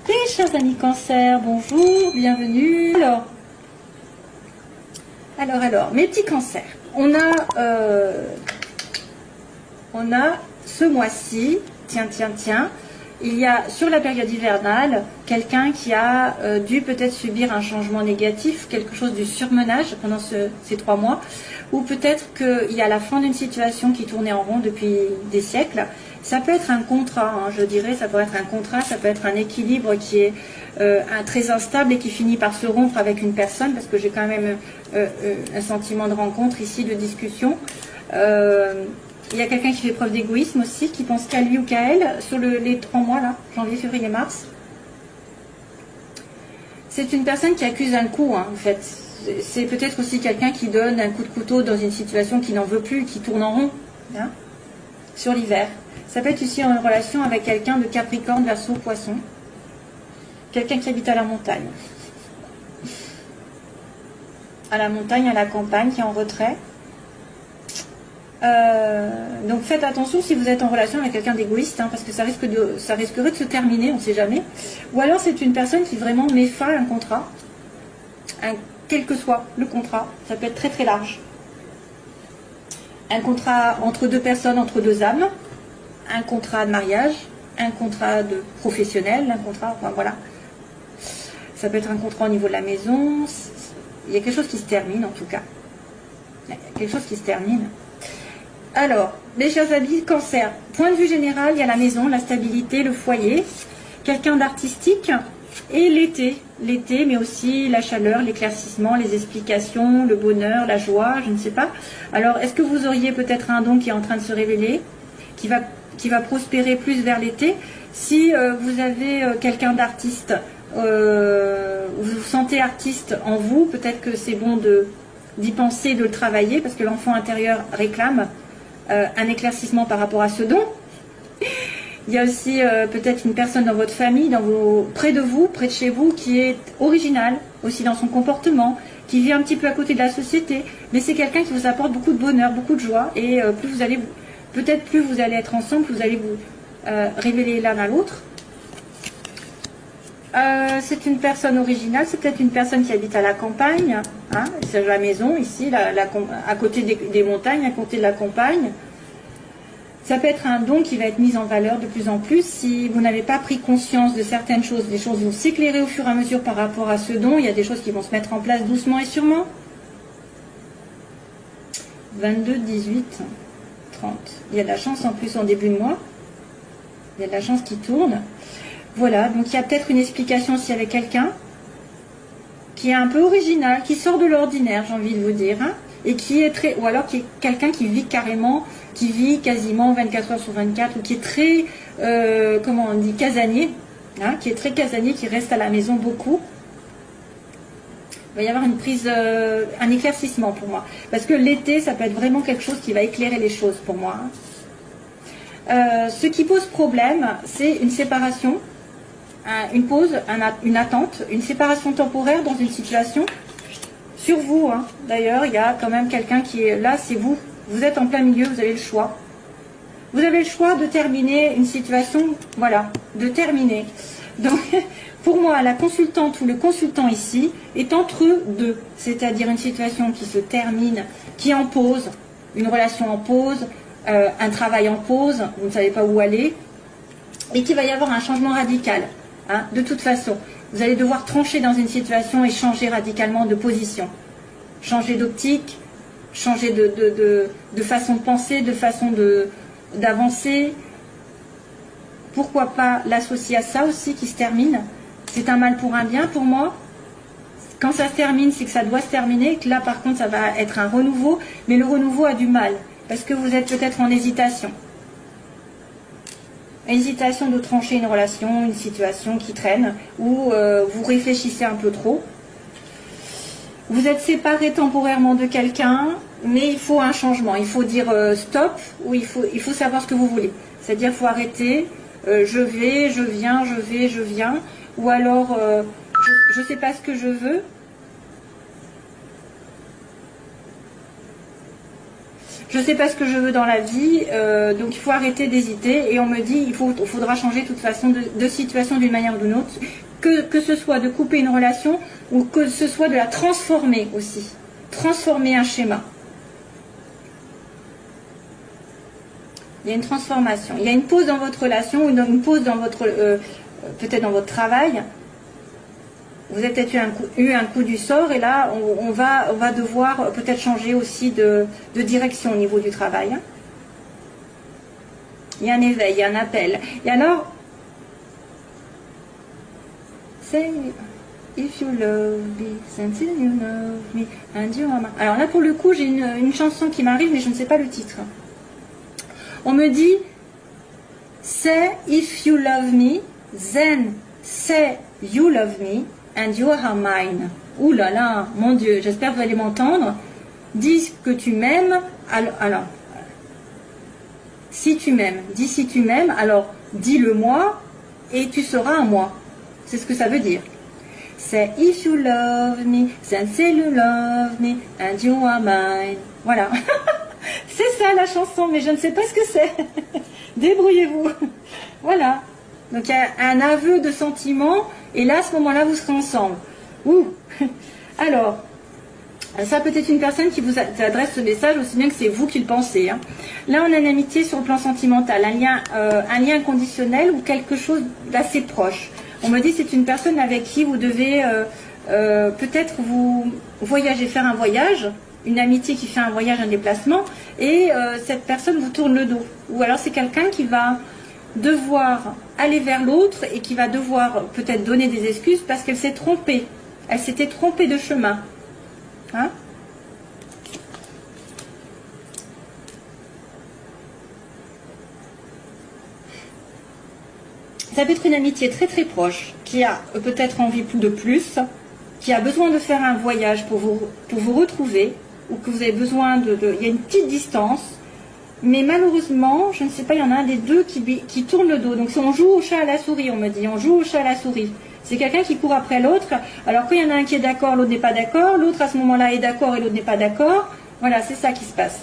Mes chers amis Cancer, bonjour, bienvenue. Alors, mes petits cancers, on a ce mois-ci, tiens, il y a sur la période hivernale quelqu'un qui a dû peut-être subir un changement négatif, quelque chose du surmenage pendant ces 3 mois, ou peut-être qu'il y a la fin d'une situation qui tournait en rond depuis des siècles. Ça peut être un contrat, hein, je dirais, ça peut être un contrat, ça peut être un équilibre qui est très instable et qui finit par se rompre avec une personne, parce que j'ai quand même un sentiment de rencontre ici, de discussion. Il y a quelqu'un qui fait preuve d'égoïsme aussi, qui pense qu'à lui ou qu'à elle, sur les 3 mois, là, janvier, février, mars. C'est une personne qui accuse un coup, hein, en fait. C'est peut-être aussi quelqu'un qui donne un coup de couteau dans une situation qui n'en veut plus, qui tourne en rond, hein, sur l'hiver. Ça peut être aussi en relation avec quelqu'un de Capricorne, Verseau, Poisson. Quelqu'un qui habite à la montagne. À la montagne, à la campagne, qui est en retrait. Donc faites attention si vous êtes en relation avec quelqu'un d'égoïste, hein, parce que ça risquerait de se terminer, on ne sait jamais. Ou alors c'est une personne qui vraiment met fin à un contrat, quel que soit le contrat, ça peut être très très large. Un contrat entre 2 personnes, entre 2 âmes, un contrat de mariage, un contrat de professionnel, un contrat, enfin voilà. Ça peut être un contrat au niveau de la maison, il y a quelque chose qui se termine en tout cas. Il y a quelque chose qui se termine. Alors, mes chers amis, Cancer, point de vue général, il y a la maison, la stabilité, le foyer, quelqu'un d'artistique et l'été, mais aussi la chaleur, l'éclaircissement, les explications, le bonheur, la joie, je ne sais pas. Alors, est-ce que vous auriez peut-être un don qui est en train de se révéler, qui va prospérer plus vers l'été? Si vous avez quelqu'un d'artiste, vous vous sentez artiste en vous, peut-être que c'est bon d'y penser, de le travailler, parce que l'enfant intérieur réclame un éclaircissement par rapport à ce don. Il y a aussi peut-être une personne dans votre famille, près de vous, près de chez vous, qui est originale aussi dans son comportement, qui vit un petit peu à côté de la société, mais c'est quelqu'un qui vous apporte beaucoup de bonheur, beaucoup de joie, et plus vous allez être ensemble, plus vous allez vous révéler l'un à l'autre. C'est une personne originale, c'est peut-être une personne qui habite à la campagne, hein, c'est la maison ici, à côté des montagnes, à côté de la campagne. Ça peut être un don qui va être mis en valeur de plus en plus. Si vous n'avez pas pris conscience de certaines choses, des choses vont s'éclairer au fur et à mesure par rapport à ce don. Il y a des choses qui vont se mettre en place doucement et sûrement. 22, 18, 30. Il y a de la chance en plus en début de mois. Il y a de la chance qui tourne. Voilà, donc il y a peut-être une explication aussi avec quelqu'un qui est un peu original, qui sort de l'ordinaire, j'ai envie de vous dire, hein, et qui est très, ou alors qui est quelqu'un qui vit carrément, qui vit quasiment 24 heures sur 24, ou qui est très, comment on dit, casanier, hein, qui est très casanier, qui reste à la maison beaucoup. Il va y avoir une prise, un éclaircissement pour moi, parce que l'été, ça peut être vraiment quelque chose qui va éclairer les choses pour moi, hein. Ce qui pose problème, c'est une séparation, une pause, une attente, une séparation temporaire dans une situation. Sur vous, hein. D'ailleurs, il y a quand même quelqu'un qui est là, c'est vous. Vous êtes en plein milieu, vous avez le choix. Vous avez le choix de terminer une situation, voilà, de terminer. Donc, pour moi, la consultante ou le consultant ici est entre deux, c'est-à-dire une situation qui se termine, qui est en pause, une relation en pause, un travail en pause, vous ne savez pas où aller, et qu'il va y avoir un changement radical, hein, de toute façon. Vous allez devoir trancher dans une situation et changer radicalement de position, changer d'optique, changer de façon de penser, de façon d'avancer. Pourquoi pas l'associer à ça aussi qui se termine? C'est un mal pour un bien pour moi. Quand ça se termine, c'est que ça doit se terminer, que là par contre ça va être un renouveau, mais le renouveau a du mal, parce que vous êtes peut-être en hésitation. Hésitation de trancher une relation, une situation qui traîne, ou vous réfléchissez un peu trop. Vous êtes séparé temporairement de quelqu'un, mais il faut un changement. Il faut dire stop, ou il faut savoir ce que vous voulez. C'est-à-dire qu'il faut arrêter, je vais, je viens, je vais, je viens, ou alors je ne sais pas ce que je veux. je sais pas ce que je veux dans la vie, donc il faut arrêter d'hésiter. Et on me dit, faudra changer de toute façon de situation d'une manière ou d'une autre, que ce soit de couper une relation ou que ce soit de la transformer aussi, transformer un schéma. Il y a une transformation, il y a une pause dans votre relation ou une pause dans votre, peut-être dans votre travail. Vous avez peut-être eu un coup du sort et là, on va devoir peut-être changer aussi de direction au niveau du travail. Il y a un éveil, il y a un appel. Et alors, say if you love me, until you love me, and you are mine. Alors là, pour le coup, j'ai une chanson qui m'arrive, mais je ne sais pas le titre. On me dit, say if you love me, then say you love me, and you are mine. Ouh là là, mon Dieu, j'espère que vous allez m'entendre. Dis que tu m'aimes, alors, si tu m'aimes, dis si tu m'aimes, alors dis-le moi, et tu seras un moi. C'est ce que ça veut dire. Say if you love me, then say you love me, and you are mine. Voilà. C'est ça la chanson, mais je ne sais pas ce que c'est. Débrouillez-vous. Voilà. Donc il y a un aveu de sentiment, et là, à ce moment-là, vous serez ensemble. Ouh. Alors, ça peut être une personne qui vous adresse ce message, aussi bien que c'est vous qui le pensez. Hein. Là, on a une amitié sur le plan sentimental, un lien conditionnel ou quelque chose d'assez proche. On me dit que c'est une personne avec qui vous devez peut-être vous voyager, faire un voyage, une amitié qui fait un voyage, un déplacement, et cette personne vous tourne le dos. Ou alors c'est quelqu'un qui va devoir aller vers l'autre et qui va devoir peut-être donner des excuses parce qu'elle s'est trompée. Elle s'était trompée de chemin. Hein? Ça peut être une amitié très très proche, qui a peut-être envie de plus, qui a besoin de faire un voyage pour vous retrouver, ou que vous avez besoin il y a une petite distance, mais malheureusement, je ne sais pas, il y en a un des deux qui tourne le dos. Donc on joue au chat à la souris, on me dit, on joue au chat à la souris. C'est quelqu'un qui court après l'autre, alors quand il y en a un qui est d'accord, l'autre n'est pas d'accord, l'autre à ce moment-là est d'accord et l'autre n'est pas d'accord. Voilà, c'est ça qui se passe.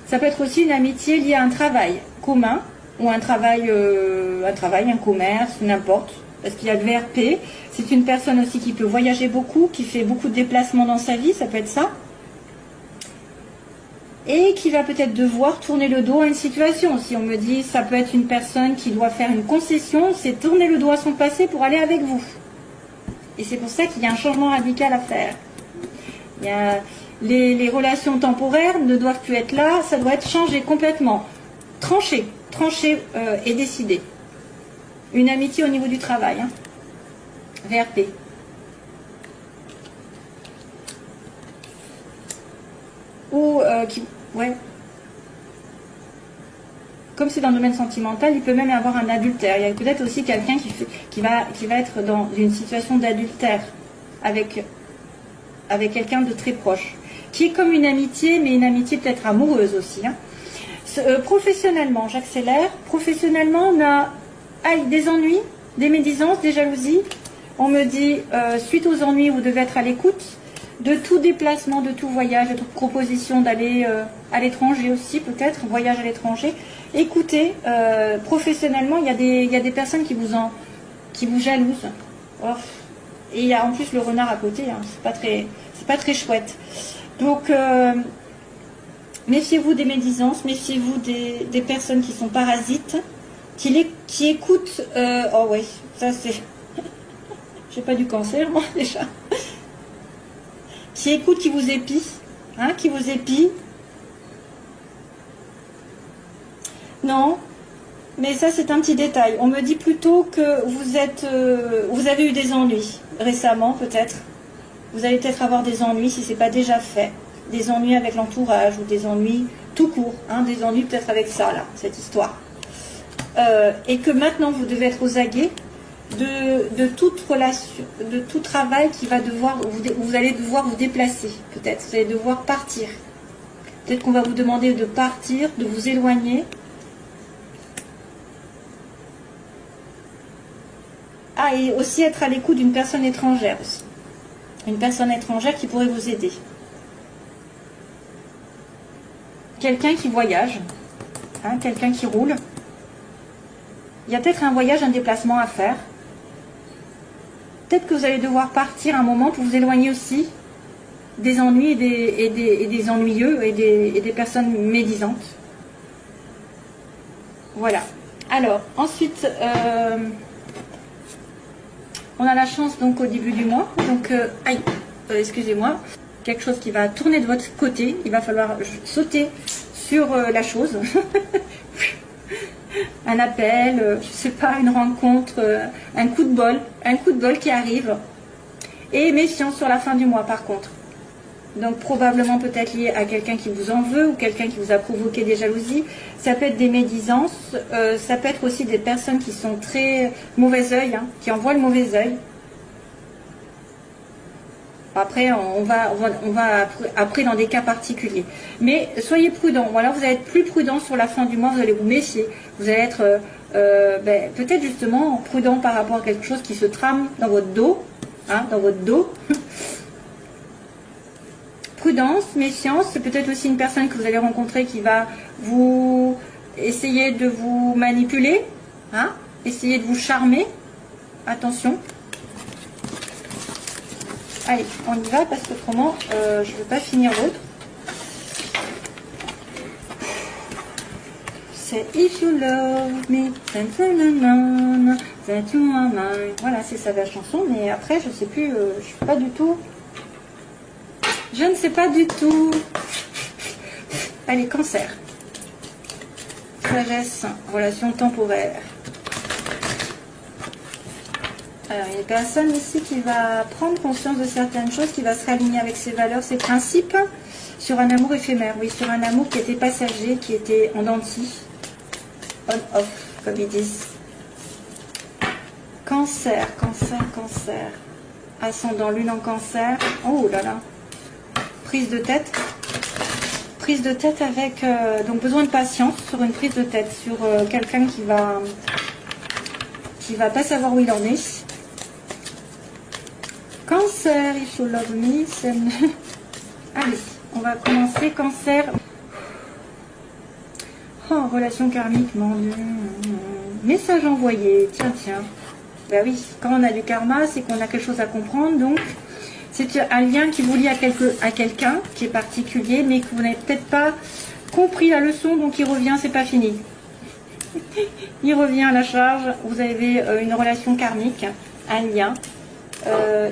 Ça peut être aussi une amitié liée à un travail commun, ou un travail, un commerce, n'importe, parce qu'il y a le VRP. C'est une personne aussi qui peut voyager beaucoup, qui fait beaucoup de déplacements dans sa vie, ça peut être ça. Et qui va peut-être devoir tourner le dos à une situation. Si on me dit, ça peut être une personne qui doit faire une concession, c'est tourner le dos à son passé pour aller avec vous. Et c'est pour ça qu'il y a un changement radical à faire. Il y a les relations temporaires ne doivent plus être là, ça doit être changé complètement. Tranché et décidé. Une amitié au niveau du travail. Hein. VRP. Ou ouais. Comme c'est dans le domaine sentimental, il peut même y avoir un adultère. Il y a peut-être aussi quelqu'un qui va être dans une situation d'adultère avec quelqu'un de très proche, qui est comme une amitié, mais une amitié peut-être amoureuse aussi. Hein. Professionnellement, j'accélère. Professionnellement, on a des ennuis, des médisances, des jalousies. On me dit, suite aux ennuis, vous devez être à l'écoute de tout déplacement, de tout voyage, de toute proposition d'aller à l'étranger aussi, peut-être, voyage à l'étranger. Écoutez, professionnellement, il y a des personnes qui vous jalousent. Oh. Et il y a en plus le renard à côté, hein. C'est pas très chouette. Donc, méfiez-vous des médisances, méfiez-vous des personnes qui sont parasites, qui écoutent. Oh oui, ça c'est. J'ai pas du cancer, moi, déjà. Qui écoutent, qui vous épient, hein, qui vous épient. Non, mais ça c'est un petit détail. On me dit plutôt que vous avez eu des ennuis récemment, peut-être. Vous allez peut-être avoir des ennuis si ce n'est pas déjà fait. Des ennuis avec l'entourage ou des ennuis tout court. Hein, des ennuis peut-être avec ça, là, cette histoire. Et que maintenant vous devez être aux aguets de toute relation, de tout travail qui va devoir, vous allez devoir vous déplacer, peut-être. Vous allez devoir partir. Peut-être qu'on va vous demander de partir, de vous éloigner. Ah, et aussi être à l'écoute d'une personne étrangère aussi. Une personne étrangère qui pourrait vous aider. quelqu'un qui voyage, hein, quelqu'un qui roule. Il y a peut-être un voyage, un déplacement à faire. Peut-être que vous allez devoir partir un moment pour vous éloigner aussi des ennuis et des ennuyeux et des personnes médisantes. Voilà. Alors, ensuite, on a la chance donc au début du mois. Donc, aïe, excusez-moi, quelque chose qui va tourner de votre côté. Il va falloir sauter sur la chose. Un appel, je sais pas, une rencontre, un coup de bol qui arrive. Et méfiance sur la fin du mois par contre. Donc probablement peut-être lié à quelqu'un qui vous en veut ou quelqu'un qui vous a provoqué des jalousies. Ça peut être des médisances, ça peut être aussi des personnes qui sont très mauvais œil, hein, qui envoient le mauvais œil. Après, on va après dans des cas particuliers. Mais soyez prudents. Voilà, vous allez être plus prudent sur la fin du mois, vous allez vous méfier. Vous allez être peut-être justement prudent par rapport à quelque chose qui se trame dans votre dos. Hein, dans votre dos. Prudence, méfiance, c'est peut-être aussi une personne que vous allez rencontrer qui va vous essayer de vous manipuler, hein, essayer de vous charmer. Attention. Allez, on y va parce qu'autrement, je ne veux pas finir l'autre. C'est If you love me, that you are mine. Voilà, c'est ça la chanson, mais après, je sais plus, je suis pas du tout. Je ne sais pas du tout. Allez, cancer. Sagesse, relation temporaire. Alors, il y a une personne ici qui va prendre conscience de certaines choses, qui va se réaligner avec ses valeurs, ses principes, sur un amour éphémère. Oui, sur un amour qui était passager, qui était en dents de scie. On-off, comme ils disent. Cancer, cancer, cancer. Ascendant lune en cancer. Oh là là. Prise de tête. Prise de tête avec donc besoin de patience sur une prise de tête, sur quelqu'un qui va pas savoir où il en est. Cancer, if you love me. Allez, on va commencer. Cancer. Oh, relation karmique, mon Dieu. Message envoyé. Tiens, tiens. Ben oui, quand on a du karma, c'est qu'on a quelque chose à comprendre. Donc, c'est un lien qui vous lie à quelqu'un qui est particulier, mais que vous n'avez peut-être pas compris la leçon, donc il revient, c'est pas fini. Il revient à la charge. Vous avez une relation karmique, un lien.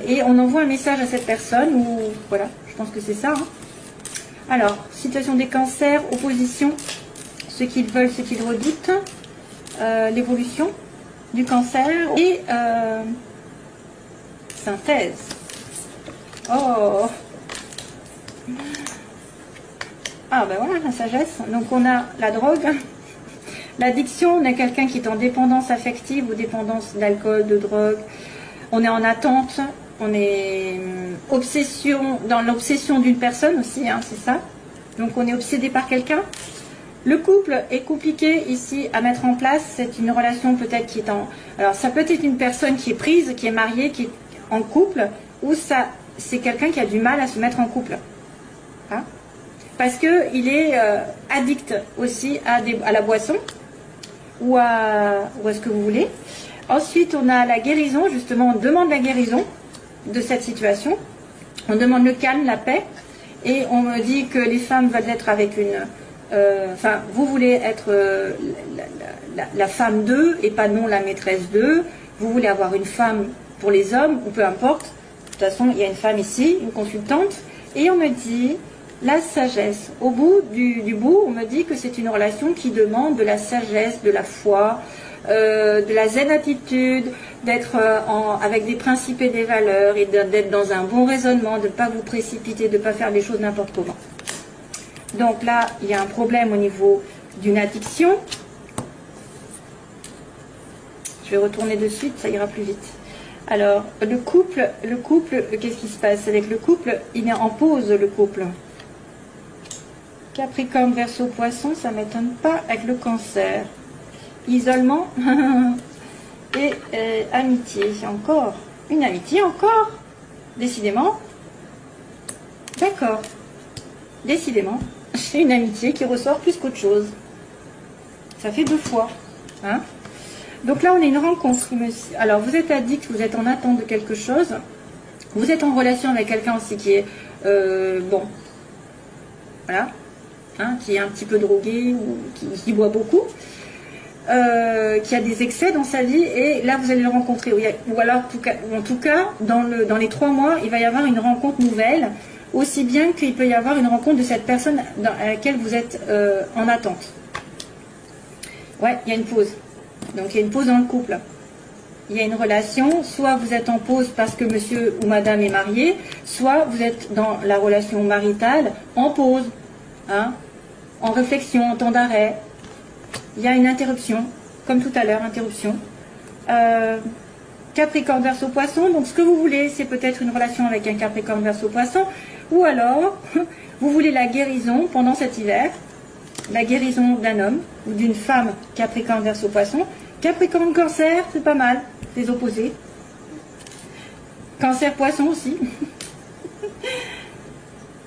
Et on envoie un message à cette personne, ou voilà, je pense que c'est ça. Hein. Alors, situation des cancers, opposition, ce qu'ils veulent, ce qu'ils redoutent, l'évolution du cancer et synthèse. Oh! Ah ben voilà, la sagesse. Donc on a la drogue, l'addiction, on a quelqu'un qui est en dépendance affective ou dépendance d'alcool, de drogue. On est en attente, on est dans l'obsession d'une personne aussi, hein, c'est ça. Donc on est obsédé par quelqu'un. Le couple est compliqué ici à mettre en place. C'est une relation peut-être qui est en... Alors ça peut être une personne qui est prise, qui est mariée, qui est en couple, ou ça, c'est quelqu'un qui a du mal à se mettre en couple. Hein, parce qu'il est addict aussi à la boisson, ou à ce que vous voulez. Ensuite, on a la guérison, justement, on demande la guérison de cette situation. On demande le calme, la paix, et on me dit que les femmes veulent être avec une... Enfin, vous voulez être la femme d'eux et pas non la maîtresse d'eux. Vous voulez avoir une femme pour les hommes, ou peu importe. De toute façon, il y a une femme ici, une consultante, et on me dit la sagesse. Au bout du bout, on me dit que c'est une relation qui demande de la sagesse, de la foi, de la zen attitude, d'être avec des principes et des valeurs, et d'être dans un bon raisonnement, de ne pas vous précipiter, de ne pas faire les choses n'importe comment. Donc là, il y a un problème au niveau d'une addiction. Je vais retourner de suite, ça ira plus vite. Alors, le couple, qu'est-ce qui se passe avec le couple? Il est en pause, le couple. Capricorne, Verseau, Poisson, ça ne m'étonne pas avec le cancer. Isolement et amitié. Encore une amitié, encore. Décidément. D'accord. Décidément. J'ai une amitié qui ressort plus qu'autre chose. Ça fait 2 fois. Hein. Donc là, on a une rencontre. Alors, vous êtes addict, vous êtes en attente de quelque chose. Vous êtes en relation avec quelqu'un aussi qui est, bon, voilà, hein, qui est un petit peu drogué ou qui boit beaucoup. Qui a des excès dans sa vie, et là vous allez le rencontrer, ou alors en tout cas dans les 3 mois il va y avoir une rencontre nouvelle, aussi bien qu'il peut y avoir une rencontre de cette personne à laquelle vous êtes en attente. Ouais, il y a une pause, donc il y a une pause dans le couple, il y a une relation, soit vous êtes en pause parce que monsieur ou madame est marié, soit vous êtes dans la relation maritale en pause, hein, en réflexion, en temps d'arrêt. Il y a une interruption, comme tout à l'heure, interruption. Capricorne Verseau Poisson, donc ce que vous voulez, c'est peut-être une relation avec un Capricorne Verseau Poisson, ou alors, vous voulez la guérison pendant cet hiver, la guérison d'un homme ou d'une femme Capricorne Verseau Poisson. Capricorne Cancer, c'est pas mal, les opposés. Cancer Poisson aussi.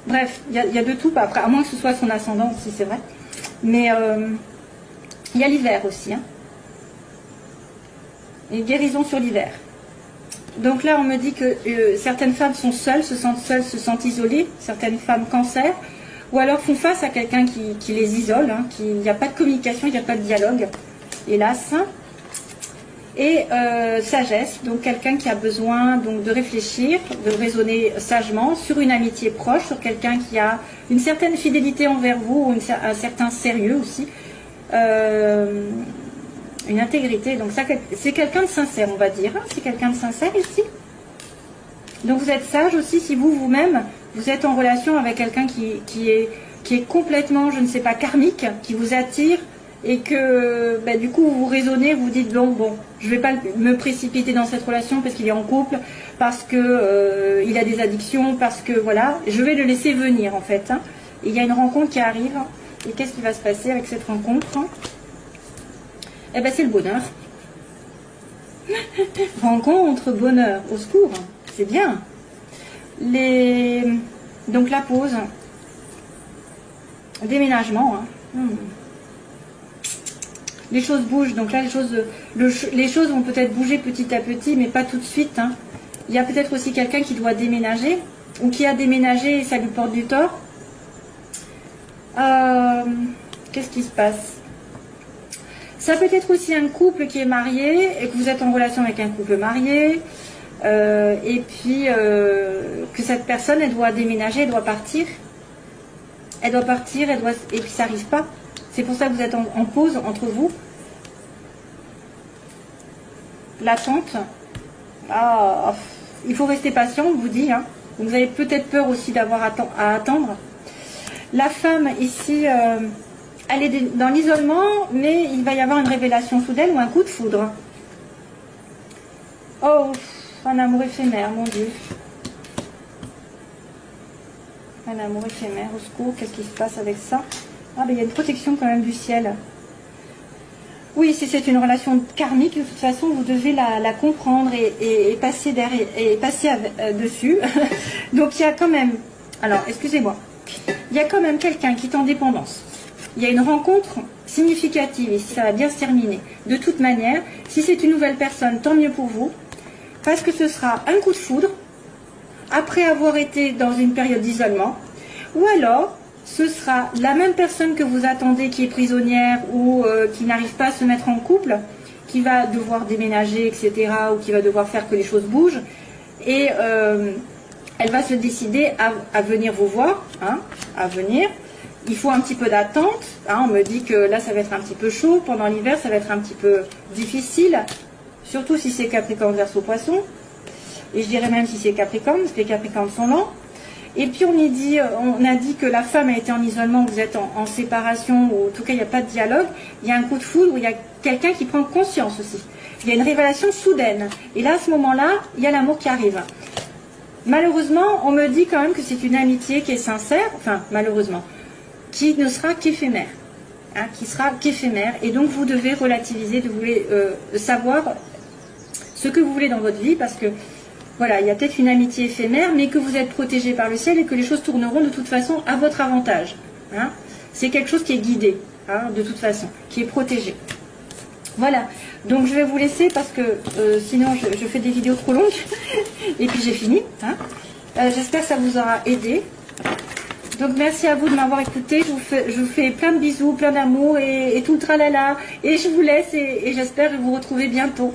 Bref, il y a de tout, après, à moins que ce soit son ascendant aussi, c'est vrai. Mais... il y a l'hiver aussi, hein. Une guérison sur l'hiver. Donc là, on me dit que certaines femmes sont seules, se sentent isolées, certaines femmes cancer, ou alors font face à quelqu'un qui les isole, hein, il n'y a pas de communication, il n'y a pas de dialogue, hélas. Et sagesse, donc quelqu'un qui a besoin donc, de réfléchir, de raisonner sagement sur une amitié proche, sur quelqu'un qui a une certaine fidélité envers vous, ou un certain sérieux aussi. Une intégrité, donc ça c'est quelqu'un de sincère, on va dire, hein, c'est quelqu'un de sincère ici. Donc vous êtes sage aussi si vous-même vous êtes en relation avec quelqu'un qui est complètement, je ne sais pas, karmique, qui vous attire, et que bah, du coup vous raisonnez, vous dites bon, je ne vais pas me précipiter dans cette relation parce qu'il est en couple, parce que il a des addictions, parce que voilà, je vais le laisser venir en fait, hein. Et il y a une rencontre qui arrive. Et qu'est-ce qui va se passer avec cette rencontre? Eh bien, c'est le bonheur. Rencontre, bonheur, au secours. C'est bien. Donc, la pause. Déménagement. Hein. Les choses bougent. Donc là, les choses vont peut-être bouger petit à petit, mais pas tout de suite. Hein. Il y a peut-être aussi quelqu'un qui doit déménager, ou qui a déménagé et ça lui porte du tort. Qu'est-ce qui se passe? Ça peut être aussi un couple qui est marié et que vous êtes en relation avec un couple marié, et puis que cette personne elle doit déménager, elle doit partir, et puis ça n'arrive pas. C'est pour ça que vous êtes en pause entre vous. L'attente. Il faut rester patient, on vous dit. Hein. Vous avez peut-être peur aussi d'avoir à attendre. La femme ici, elle est dans l'isolement, mais il va y avoir une révélation soudaine ou un coup de foudre. Oh, un amour éphémère, mon Dieu. Un amour éphémère, au secours, qu'est-ce qui se passe avec ça? Ah, ben il y a une protection quand même du ciel. Oui, si c'est une relation karmique, de toute façon, vous devez la comprendre et passer derrière, et passer dessus. Donc il y a quand même... Alors, excusez-moi. Il y a quand même quelqu'un qui est en dépendance. Il y a une rencontre significative et ça va bien se terminer. De toute manière, si c'est une nouvelle personne, tant mieux pour vous, parce que ce sera un coup de foudre, après avoir été dans une période d'isolement, ou alors ce sera la même personne que vous attendez qui est prisonnière ou qui n'arrive pas à se mettre en couple, qui va devoir déménager, etc., ou qui va devoir faire que les choses bougent, et elle va se décider à venir vous voir, hein, à venir. Il faut un petit peu d'attente, hein, on me dit que là ça va être un petit peu chaud, pendant l'hiver ça va être un petit peu difficile, surtout si c'est Capricorne Verseau Poisson, et je dirais même si c'est Capricorne, parce que les Capricornes sont lents. Et puis on a dit que la femme a été en isolement, vous êtes en séparation, ou en tout cas il n'y a pas de dialogue, il y a un coup de foudre, où il y a quelqu'un qui prend conscience aussi. Il y a une révélation soudaine, et là à ce moment-là, il y a l'amour qui arrive. Malheureusement, on me dit quand même que c'est une amitié qui est sincère, enfin malheureusement, qui ne sera qu'éphémère, hein, qui sera qu'éphémère, et donc vous devez relativiser, vous voulez savoir ce que vous voulez dans votre vie, parce que voilà, il y a peut-être une amitié éphémère, mais que vous êtes protégé par le ciel et que les choses tourneront de toute façon à votre avantage. Hein. C'est quelque chose qui est guidé, hein, de toute façon, qui est protégé. Voilà, donc je vais vous laisser parce que sinon je fais des vidéos trop longues. Et puis j'ai fini. Hein. J'espère que ça vous aura aidé. Donc merci à vous de m'avoir écouté. Je vous fais plein de bisous, plein d'amour et tout le tralala. Et je vous laisse et j'espère vous retrouver bientôt.